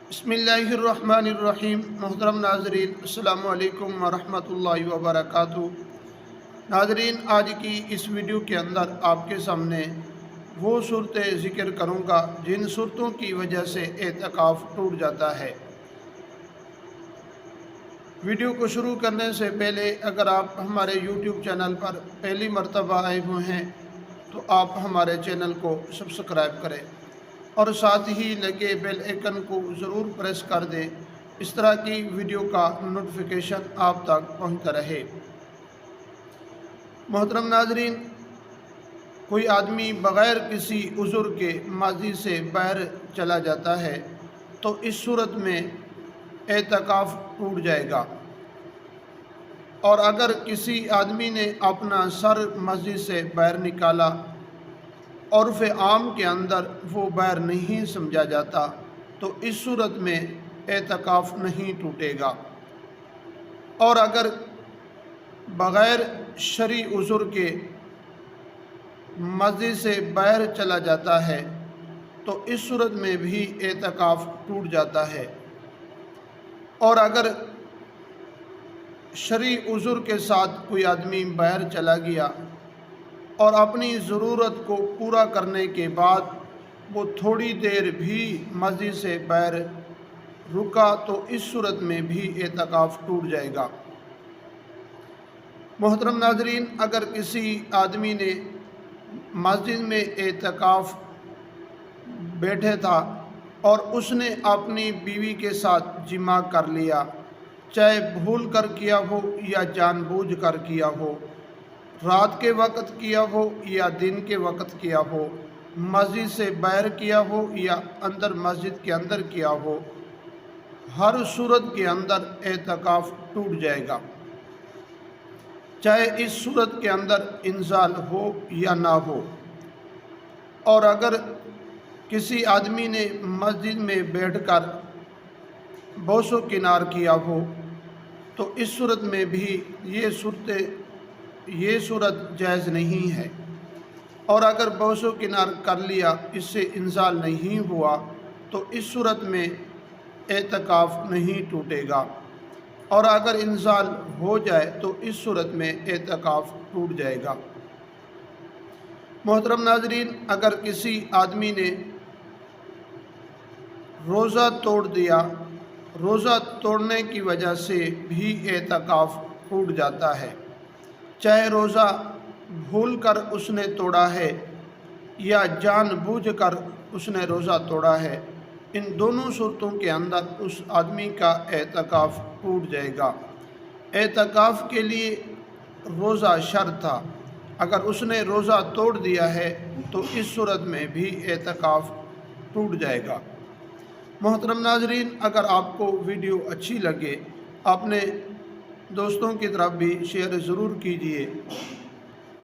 बिस्मिल्लाहिर्रहमानिर्रहीम। मोहतरम नाज़रीन, अस्सलामु अलैकुम वरहमतुल्लाहि वबरकातुहू। नाज़रीन, आज की इस वीडियो के अंदर आपके सामने वो सूरतें ज़िक्र करूँगा जिन सूरतों की वजह से एतकाफ़ टूट जाता है। वीडियो को शुरू करने से पहले अगर आप हमारे यूट्यूब चैनल पर पहली मर्तबा आए हुए हैं तो आप हमारे चैनल को सब्सक्राइब करें और साथ ही लगे बेल आइकन को ज़रूर प्रेस कर दें। इस तरह की वीडियो का नोटिफिकेशन आप तक पहुंचता रहे। मोहतरम नाज़रीन, कोई आदमी बग़ैर किसी उज़्र के मस्जिद से बाहर चला जाता है तो इस सूरत में एतकाफ़ टूट जाएगा। और अगर किसी आदमी ने अपना सर मस्जिद से बाहर निकाला और फिर आम के अंदर वो बाहर नहीं समझा जाता तो इस सूरत में एतकाफ़ नहीं टूटेगा। और अगर बग़ैर शरई उज़्र के मस्जिद से बाहर चला जाता है तो इस सूरत में भी एतकाफ़ टूट जाता है। और अगर शरई उज़्र के साथ कोई आदमी बाहर चला गया और अपनी ज़रूरत को पूरा करने के बाद वो थोड़ी देर भी मस्जिद से बाहर रुका तो इस सूरत में भी एतकाफ़ टूट जाएगा। मोहतरम नाज़रीन, अगर किसी आदमी ने मस्जिद में एतकाफ़ बैठे था और उसने अपनी बीवी के साथ जिमा कर लिया, चाहे भूल कर किया हो या जानबूझ कर किया हो, रात के वक़्त किया हो या दिन के वक़्त किया हो, मस्जिद से बाहर किया हो या अंदर मस्जिद के अंदर किया हो, हर सूरत के अंदर एतकाफ़ टूट जाएगा, चाहे इस सूरत के अंदर इंज़ाल हो या ना हो। और अगर किसी आदमी ने मस्जिद में बैठकर बोसो किनार किया हो तो इस सूरत में भी ये सूरत जायज़ नहीं है। और अगर बोसो किनार कर लिया, इससे इंज़ाल नहीं हुआ तो इस सूरत में एतकाफ़ नहीं टूटेगा। और अगर इंज़ाल हो जाए तो इस सूरत में एतकाफ़ टूट जाएगा। मोहतरम नाज़रीन, अगर किसी आदमी ने रोज़ा तोड़ दिया, रोज़ा तोड़ने की वजह से भी एतकाफ़ टूट जाता है, चाहे रोज़ा भूल कर उसने तोड़ा है या जानबूझकर उसने रोज़ा तोड़ा है, इन दोनों सूरतों के अंदर उस आदमी का एतकाफ़ टूट जाएगा। एतकाफ़ के लिए रोज़ा शर्त था, अगर उसने रोज़ा तोड़ दिया है तो इस सूरत में भी एतकाफ़ टूट जाएगा। मोहतरम नाज़रीन, अगर आपको वीडियो अच्छी लगे अपने दोस्तों की तरफ भी शेयर ज़रूर कीजिए।